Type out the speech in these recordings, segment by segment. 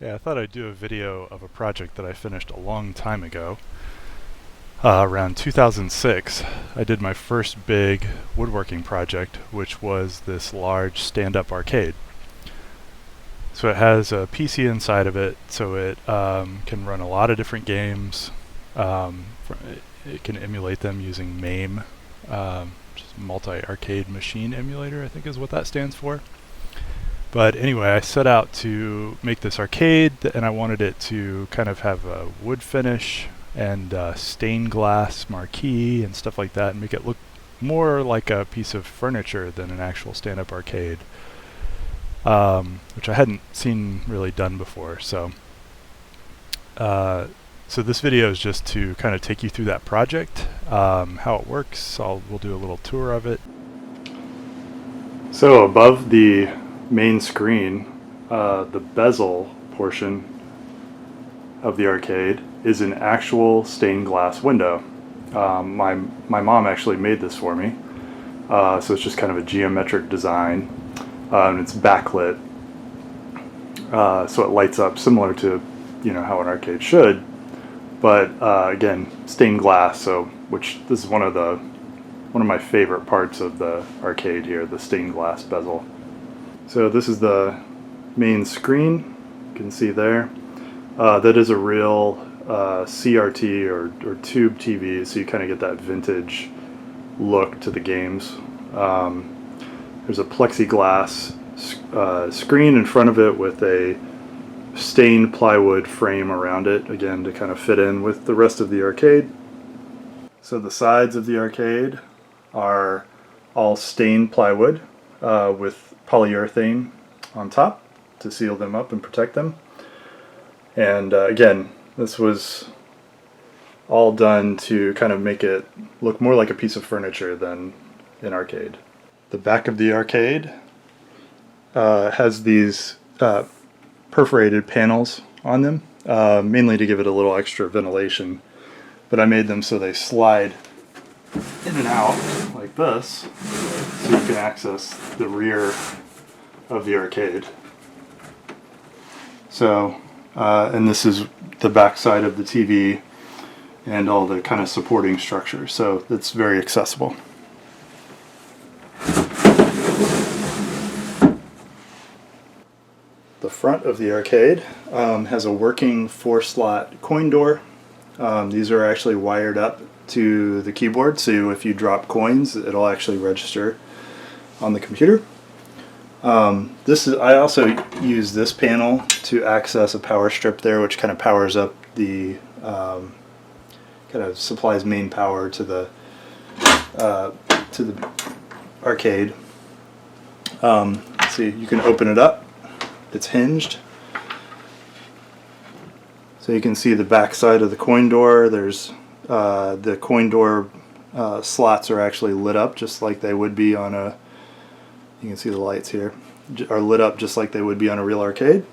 Yeah, I thought I'd do a video of a project that I finished a long time ago. Around 2006, I did my first big woodworking project, which was this large stand-up arcade. So it has a PC inside of it, so it can run a lot of different games. It can emulate them using MAME, which is Multi-Arcade Machine Emulator, I think is what that stands for. But anyway, I set out to make this arcade, and I wanted it to kind of have a wood finish and stained glass marquee and stuff like that, and make it look more like a piece of furniture than an actual stand-up arcade, which I hadn't seen really done before. So this video is just to kind of take you through that project, how it works. We'll do a little tour of it. So above the main screen, the bezel portion of the arcade is an actual stained glass window. My mom actually made this for me, so it's just kind of a geometric design, and it's backlit, so it lights up similar to how an arcade should, but again, stained glass. So which this is one of my favorite parts of the arcade here, the stained glass bezel. So this is the main screen, you can see there. That is a real CRT or tube TV, so you kind of get that vintage look to the games. There's a plexiglass screen in front of it with a stained plywood frame around it, again to kind of fit in with the rest of the arcade. So the sides of the arcade are all stained plywood with polyurethane on top to seal them up and protect them. And again, this was all done to kind of make it look more like a piece of furniture than an arcade. The back of the arcade has these perforated panels on them, mainly to give it a little extra ventilation, but I made them so they slide in and out like this, so you can access the rear of the arcade. So, and this is the back side of the TV and all the kind of supporting structures, so it's very accessible. The front of the arcade has a working 4-slot coin door. These are actually wired up to the keyboard, so if you drop coins, it'll actually register on the computer. I also use this panel to access a power strip there, which kind of powers up the kind of supplies main power to the arcade. See, you can open it up. It's hinged, so you can see the back side of the coin door. There's the coin door slots are actually lit up just like they would be on a. You can see the lights here are lit up just like they would be on a real arcade.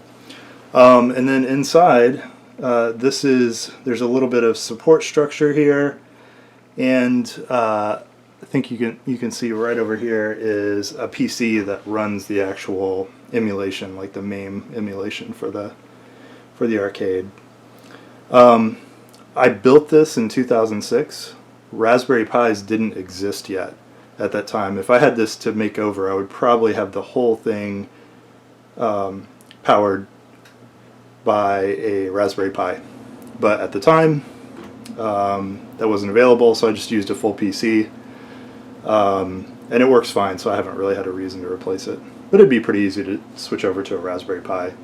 And then inside, there's a little bit of support structure here, and I think you can see right over here is a PC that runs the actual emulation, like the MAME emulation for the arcade. I built this in 2006. Raspberry Pis didn't exist yet at that time. If I had this to make over, I would probably have the whole thing powered by a Raspberry Pi. But at the time, that wasn't available, so I just used a full PC. And it works fine, so I haven't really had a reason to replace it. But it'd be pretty easy to switch over to a Raspberry Pi.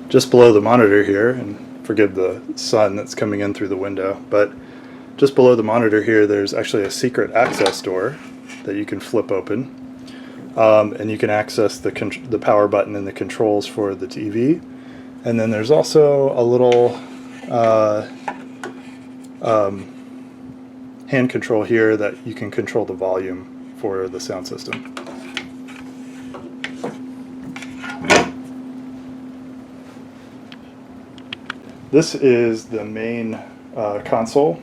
Just below the monitor here, and forgive the sun that's coming in through the window, but just below the monitor here there's actually a secret access door that you can flip open, and you can access the power button and the controls for the TV. And then there's also a little hand control here that you can control the volume for the sound system. This is the main console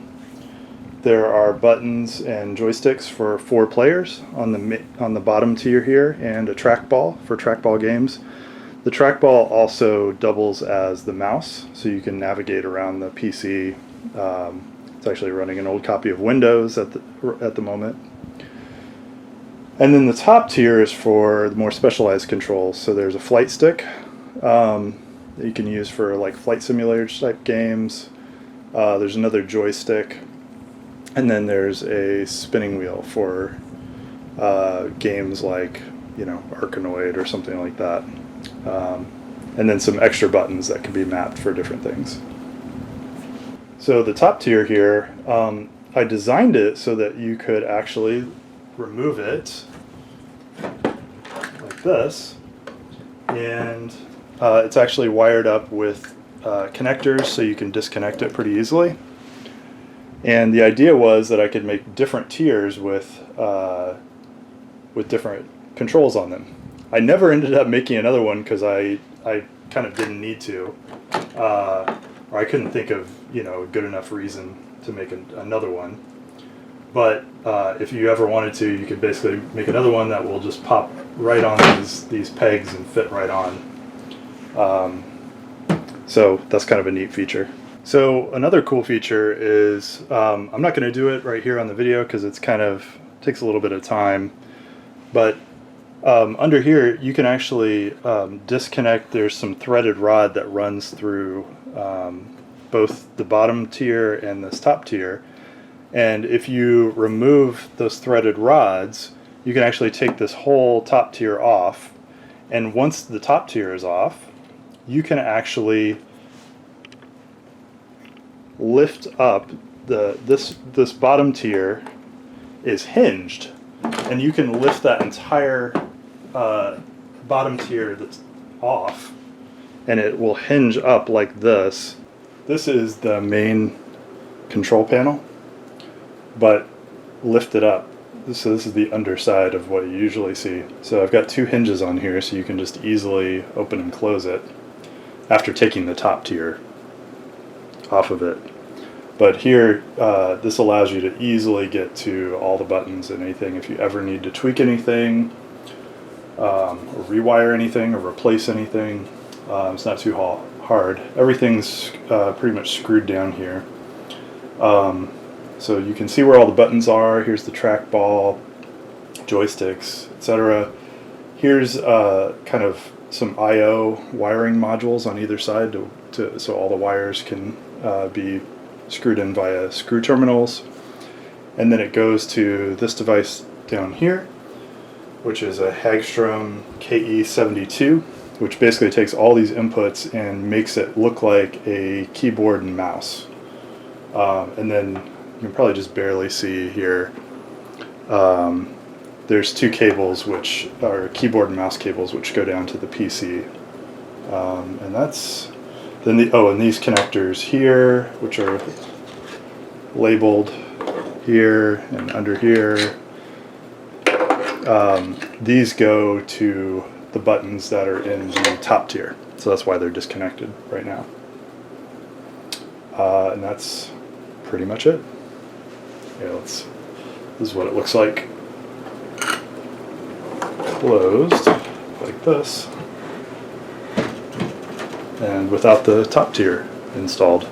there are buttons and joysticks for 4 players on the bottom tier here, and a trackball for trackball games. The trackball also doubles as the mouse, so you can navigate around the PC. It's actually running an old copy of Windows at the moment. And then the top tier is for the more specialized controls. So there's a flight stick that you can use for like flight simulator type games. There's another joystick, and then there's a spinning wheel for games like, Arkanoid or something like that. And then some extra buttons that can be mapped for different things. So the top tier here, I designed it so that you could actually remove it like this, and it's actually wired up with connectors, so you can disconnect it pretty easily. And the idea was that I could make different tiers with different controls on them. I never ended up making another one because I kind of didn't need to, or I couldn't think of a good enough reason to make another one. But if you ever wanted to, you could basically make another one that will just pop right on these pegs and fit right on. So that's kind of a neat feature. So another cool feature is, I'm not going to do it right here on the video because it's takes a little bit of time, but under here you can actually disconnect. There's some threaded rod that runs through both the bottom tier and this top tier, and if you remove those threaded rods, you can actually take this whole top tier off, and once the top tier is off, you can actually lift up this bottom tier is hinged, and you can lift that entire bottom tier that's off, and it will hinge up like this. This is the main control panel, but lifted up. So this is the underside of what you usually see. So I've got 2 hinges on here, so you can just easily open and close it after taking the top tier off of it. But here, this allows you to easily get to all the buttons and anything. If you ever need to tweak anything, or rewire anything, or replace anything, it's not too hard. Everything's pretty much screwed down here. So you can see where all the buttons are. Here's the trackball, joysticks, etc. Here's kind of some I/O wiring modules on either side so all the wires can be screwed in via screw terminals. And then it goes to this device down here, which is a Hagstrom KE72, which basically takes all these inputs and makes it look like a keyboard and mouse. And then you can probably just barely see here, there's 2 cables which are keyboard and mouse cables which go down to the PC. And that's then and these connectors here, which are labeled here and under here, these go to the buttons that are in the top tier. So that's why they're disconnected right now. And that's pretty much it. Yeah, this is what it looks like closed, like this, and without the top tier installed.